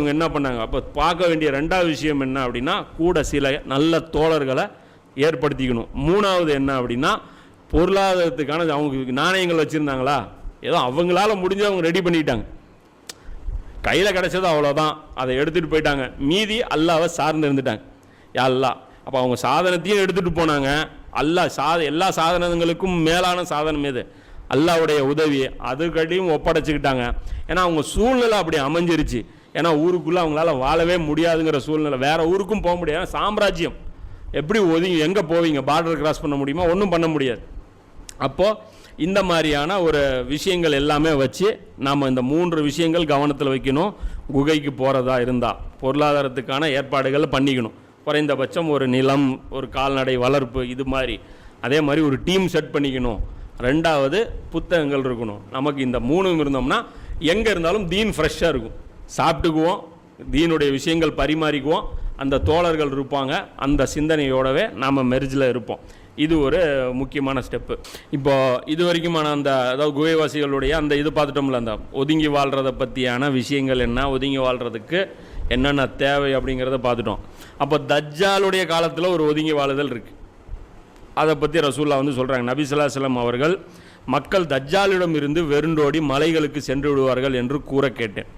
இவங்க என்ன பண்ணாங்க, அப்போ பார்க்க வேண்டிய ரெண்டாவது விஷயம் என்ன அப்படின்னா, கூட சில நல்ல தோழர்களை ஏற்படுத்திக்கணும். மூணாவது என்ன அப்படின்னா, பொருளாதாரத்துக்கான அவங்க நாணயங்கள் வச்சுருந்தாங்களா, ஏதோ அவங்களால முடிஞ்சு அவங்க ரெடி பண்ணிட்டாங்க, கையில் கிடச்சது அவ்வளோதான், அதை எடுத்துகிட்டு போயிட்டாங்க. மீதி அல்லாவை சார்ந்து இருந்துட்டாங்க. அல்லா அப்போ அவங்க சாதனத்தையும் எடுத்துகிட்டு போனாங்க. அல்லாஹ் எல்லா சாதனங்களுக்கும் மேலான சாதனம் எது? அல்லாஹ்வுடைய உதவி, அதுக்கடியும் ஒப்படைச்சிக்கிட்டாங்க. ஏன்னா அவங்க சூழ்நிலை அப்படி அமைஞ்சிருச்சு. ஏன்னா ஊருக்குள்ளே அவங்களால வாழவே முடியாதுங்கிற சூழ்நிலை, வேறு ஊருக்கும் போக முடியாது. சாம்ராஜ்யம் எப்படி ஒதுங்கி எங்கே போவீங்க? பார்டர் கிராஸ் பண்ண முடியுமா? ஒன்றும் பண்ண முடியாது. அப்போது இந்த மாதிரியான ஒரு விஷயங்கள் எல்லாமே வச்சு நாம் இந்த 3 விஷயங்கள் கவனத்தில் வைக்கணும். குகைக்கு போகிறதா இருந்தால் பொருளாதாரத்துக்கான ஏற்பாடுகள் பண்ணிக்கணும். குறைந்தபட்சம் ஒரு நிலம், ஒரு கால்நடை வளர்ப்பு, இது மாதிரி. அதே மாதிரி ஒரு டீம் செட் பண்ணிக்கணும். ரெண்டாவது புத்தகங்கள் இருக்கணும். நமக்கு இந்த 3 இருந்தோம்னா எங்கே இருந்தாலும் தீன் ஃப்ரெஷ்ஷாக இருக்கும். சாப்பிட்டுக்குவோம், தீனுடைய விஷயங்கள் பரிமாறிக்குவோம், அந்த தோழர்கள் இருப்பாங்க, அந்த சிந்தனையோடவே நாம் மெர்ஜில் இருப்போம். இது ஒரு முக்கியமான ஸ்டெப்பு. இப்போது இது வரைக்குமான அந்த அதாவது குகைவாசிகளுடைய அந்த இது பார்த்துட்டோம்ல, அந்த ஒதுங்கி வாழ்கிறத பற்றியான விஷயங்கள் என்ன, ஒதுங்கி வாழ்கிறதுக்கு என்னென்ன தேவை அப்படிங்கிறத பார்த்துட்டோம். அப்போ தஜ்ஜாலுடைய காலத்தில் ஒரு ஒதுங்கி வாழுதல் இருக்குது. அதை பற்றி ரசூல்லா சொல்கிறாங்க. நபி ஸல்லல்லாஹு அலைஹி வஸல்லம் அவர்கள், மக்கள் தஜ்ஜாலிடம் இருந்து வெறுண்டோடி மலைகளுக்கு சென்று விடுவார்கள் என்று கூற கேட்டேன்.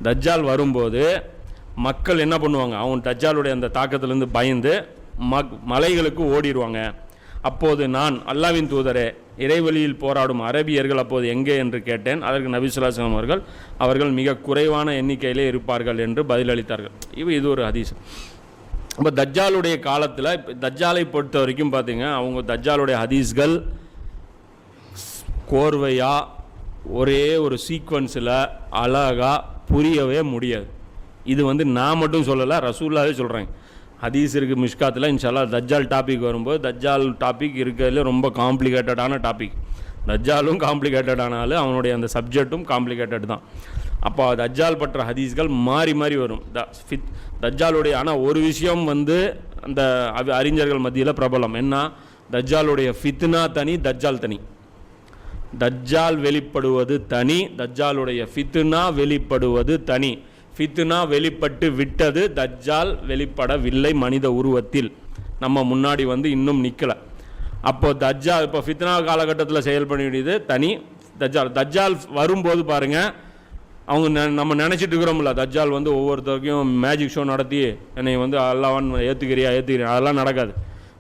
தஜ்ஜால் வரும்போது மக்கள் என்ன பண்ணுவாங்க, அவங்க தஜ்ஜாலுடைய அந்த தாக்கத்திலேருந்து பயந்து மலைகளுக்கு ஓடிடுவாங்க. அப்போது நான், அல்லாஹ்வின் தூதரே, இறைவழியில் போராடும் அரபியர்கள் அப்போது எங்கே என்று கேட்டேன். அதற்கு நபி ஸல்லல்லாஹு அலைஹி வஸல்லம் அவர்கள் மிக குறைவான எண்ணிக்கையிலே இருப்பார்கள் என்று பதிலளித்தார்கள். இது ஒரு ஹதீஸ். அப்போ தஜ்ஜாலுடைய காலத்தில், இப்போ தஜ்ஜாலை பொறுத்த வரைக்கும் பார்த்தீங்க, அவங்க தஜ்ஜாலுடைய ஹதீஸ்கள் கோர்வையாக ஒரே ஒரு சீக்வன்ஸில் அழகாக புரியவே முடியாது. இது நான் மட்டும் சொல்லலை, ரசூலுல்லாஹே சொல்கிறாங்க. ஹதீஸ் இருக்குது மிஷ்காத்தில். இன்ஷால்லா தஜ்ஜால் டாபிக் வரும்போது, தஜ்ஜால் டாபிக் இருக்கிறதுல ரொம்ப காம்ப்ளிகேட்டடான டாபிக். தஜ்ஜாலும் காம்ப்ளிகேட்டடானாலும் அவனுடைய அந்த சப்ஜெக்டும் காம்ப்ளிகேட்டட் தான். அப்போ தஜ்ஜால் பற்ற ஹதீஸ்கள் மாறி மாறி வரும். தஜ்ஜாலுடைய ஆனால் ஒரு விஷயம் அந்த அறிஞர்கள் மத்தியில் பிரபலம் என்ன, தஜ்ஜாலுடைய ஃபித்னா தனி, தஜ்ஜால் தனி. தஜ்ஜால் வெளிப்படுவது தனி, தஜ்ஜாலுடைய ஃபித்னா வெளிப்படுவது தனி. ஃபித்னா வெளிப்பட்டு விட்டது, தஜ்ஜால் வெளிப்படவில்லை மனித உருவத்தில், நம்ம முன்னாடி இன்னும் நிற்கலை. அப்போது தஜ்ஜால் இப்போ ஃபித்னா காலகட்டத்தில் செயல்பட வேண்டியது தனி. தஜ்ஜால் வரும்போது பாருங்கள், அவங்க நம்ம நினச்சிட்டு இருக்கிறோம்ல, தஜ்ஜால் ஒவ்வொருத்தருக்கும் மேஜிக் ஷோ நடத்தி என்னை அல்லாஹ்வான் ஏற்றுக்கிறியா, அதெல்லாம் நடக்காது.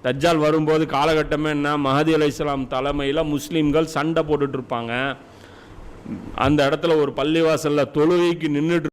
தஜ்ஜால் வரும்போது காலகட்டமே என்ன, மஹதி அலைஹிஸ்ஸலாம் தலைமையில் முஸ்லீம்கள் சண்டை போட்டுட்ருப்பாங்க. அந்த இடத்துல ஒரு பள்ளிவாசலில் தொழுகைக்கு நின்றுட்டு